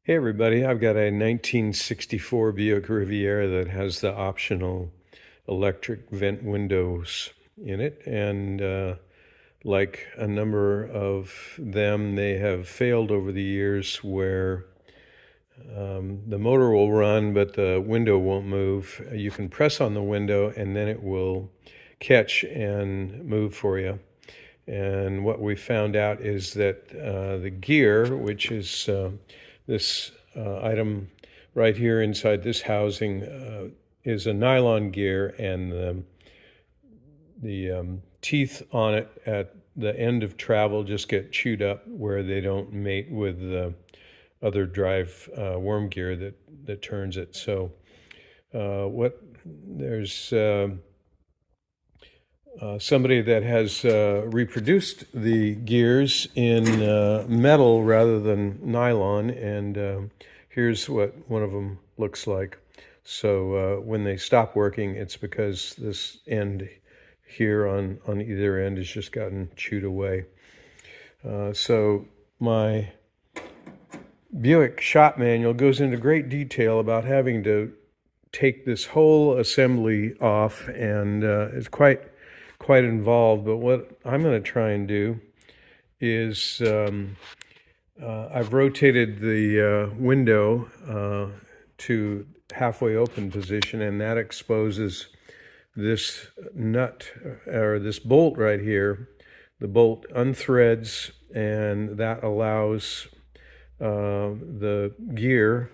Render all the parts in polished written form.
Hey everybody, I've got a 1964 Buick Riviera that has the optional electric vent windows in it, and like a number of them, they have failed over the years where the motor will run but the window won't move. You can press on the window and then it will catch and move for you. And what we found out is that the gear, which is this item right here inside this housing, is a nylon gear, and the teeth on it at the end of travel just get chewed up where they don't mate with the other drive worm gear that turns it. So there's somebody that has reproduced the gears in metal rather than nylon, and here's what one of them looks like. So when they stop working, it's because this end here on either end has just gotten chewed away. So my Buick shop manual goes into great detail about having to take this whole assembly off, and it's quite involved. But what I'm going to try and do is I've rotated the window to halfway open position, and that exposes this nut, or this bolt right here. The bolt unthreads, and that allows the gear.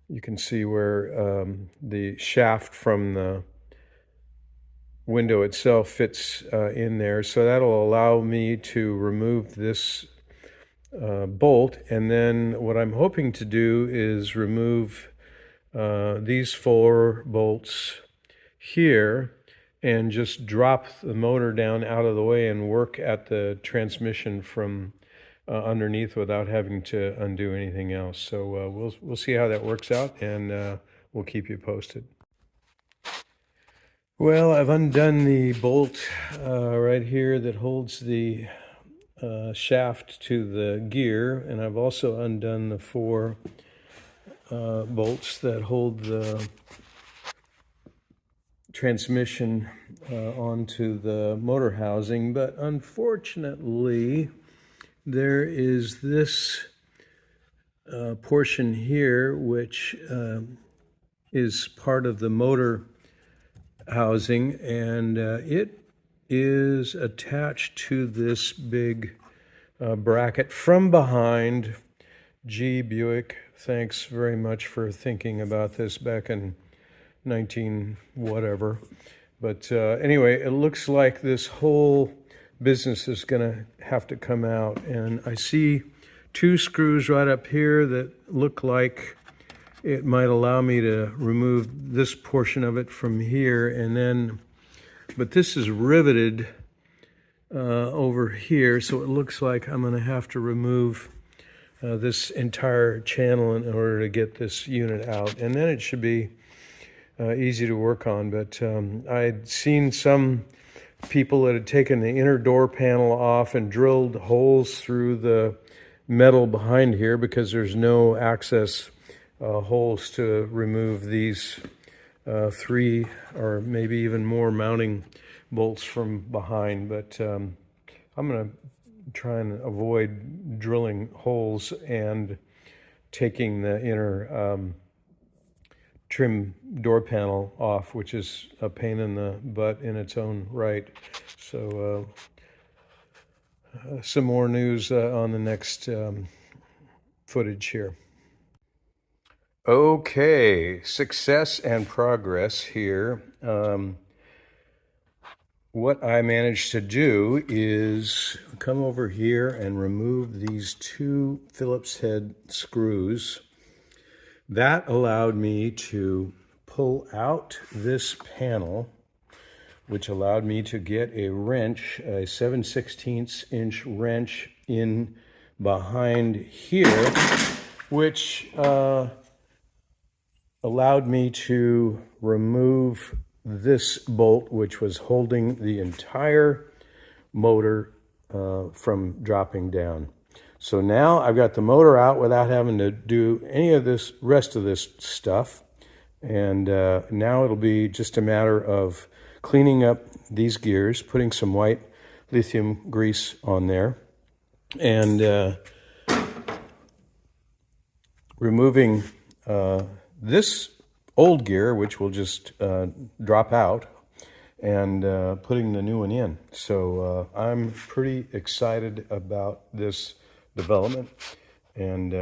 You can see where the shaft from the window itself fits in there. So that'll allow me to remove this bolt. And then what I'm hoping to do is remove these 4 bolts here and just drop the motor down out of the way and work at the transmission from underneath without having to undo anything else. So we'll see how that works out, and we'll keep you posted. Well, I've undone the bolt right here that holds the shaft to the gear, and I've also undone the 4 bolts that hold the transmission onto the motor housing. But unfortunately, there is this portion here, which is part of the motor housing, and it is attached to this big bracket from behind. Gee, Buick, thanks very much for thinking about this back in 19 whatever. But anyway, it looks like this whole business is going to have to come out, and I see 2 screws right up here that look like it might allow me to remove this portion of it from here, and then, but this is riveted over here, so it looks like I'm going to have to remove this entire channel in order to get this unit out, and then it should be easy to work on. But I'd seen some people that had taken the inner door panel off and drilled holes through the metal behind here because there's no access holes to remove these 3 or maybe even more mounting bolts from behind. But I'm going to try and avoid drilling holes and taking the inner trim door panel off, which is a pain in the butt in its own right. So some more news on the next footage here. Okay, success and progress here. What I managed to do is come over here and remove these 2 Phillips head screws. That allowed me to pull out this panel, which allowed me to get a wrench, a 7/16 inch wrench in behind here, which allowed me to remove this bolt, which was holding the entire motor from dropping down. So now I've got the motor out without having to do any of this rest of this stuff. And now it'll be just a matter of cleaning up these gears, putting some white lithium grease on there, and removing this old gear, which will just drop out, and putting the new one in. So I'm pretty excited about this development, and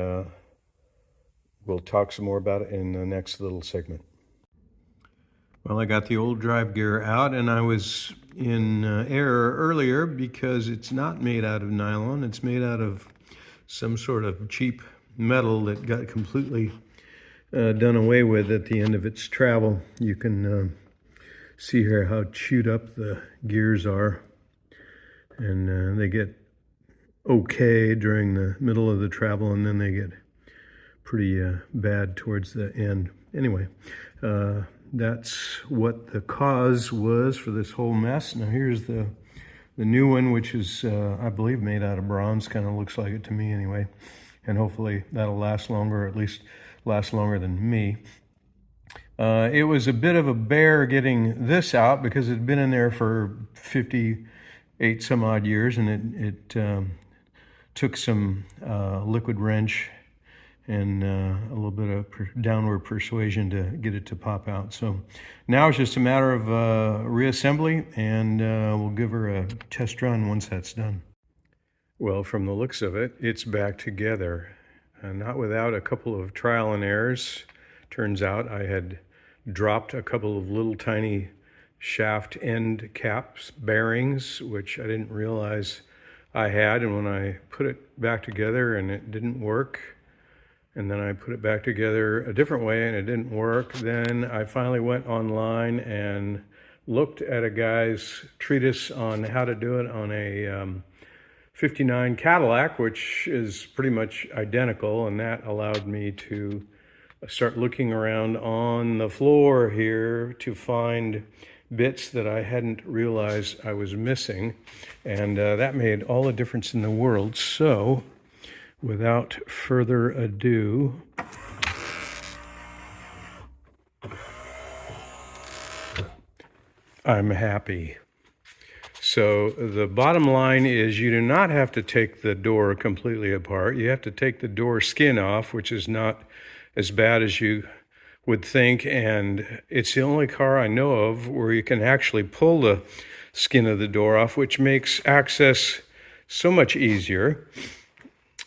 we'll talk some more about it in the next little segment. Well, I got the old drive gear out, and I was in error earlier because it's not made out of nylon. It's made out of some sort of cheap metal that got completely done away with at the end of its travel. You can see here how chewed up the gears are, and they get okay during the middle of the travel, and then they get pretty bad towards the end. Anyway, that's what the cause was for this whole mess. Now here's the new one, which is, I believe, made out of bronze. Kind of looks like it to me anyway. And hopefully that'll last longer, or at least last longer than me. It was a bit of a bear getting this out because it had been in there for 58 some odd years, and it took some liquid wrench and a little bit of downward persuasion to get it to pop out. So now it's just a matter of reassembly, and we'll give her a test run once that's done. Well, from the looks of it, it's back together. Not without a couple of trial and errors. Turns out I had dropped a couple of little tiny shaft end caps bearings, which I didn't realize I had, and when I put it back together and it didn't work, and then I put it back together a different way and it didn't work, then I finally went online and looked at a guy's treatise on how to do it on a 59 Cadillac, which is pretty much identical, and that allowed me to start looking around on the floor here to find bits that I hadn't realized I was missing, and that made all the difference in the world. So without further ado, I'm happy. So the bottom line is you do not have to take the door completely apart. You have to take the door skin off, which is not as bad as you would think, and it's the only car I know of where you can actually pull the skin of the door off, which makes access so much easier.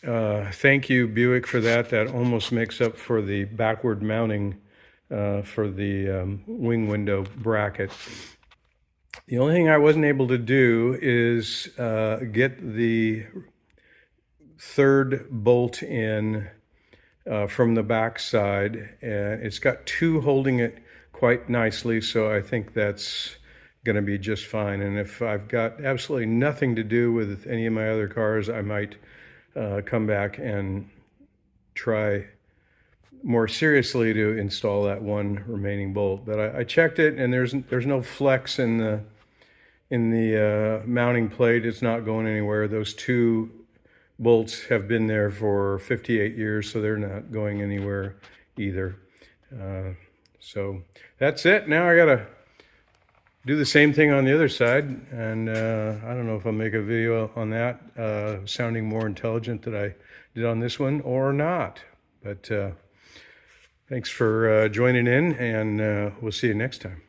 Thank you, Buick, for that. That almost makes up for the backward mounting for the wing window bracket. The only thing I wasn't able to do is get the third bolt in from the back side, and it's got two holding it quite nicely, so I think that's going to be just fine. And if I've got absolutely nothing to do with any of my other cars, I might come back and try more seriously to install that one remaining bolt. But I checked it, and there's no flex in the mounting plate. It's not going anywhere. Those two bolts have been there for 58 years, so they're not going anywhere either. So that's it. Now I gotta do the same thing on the other side, and I don't know if I'll make a video on that, sounding more intelligent than I did on this one or not. But thanks for joining in, and we'll see you next time.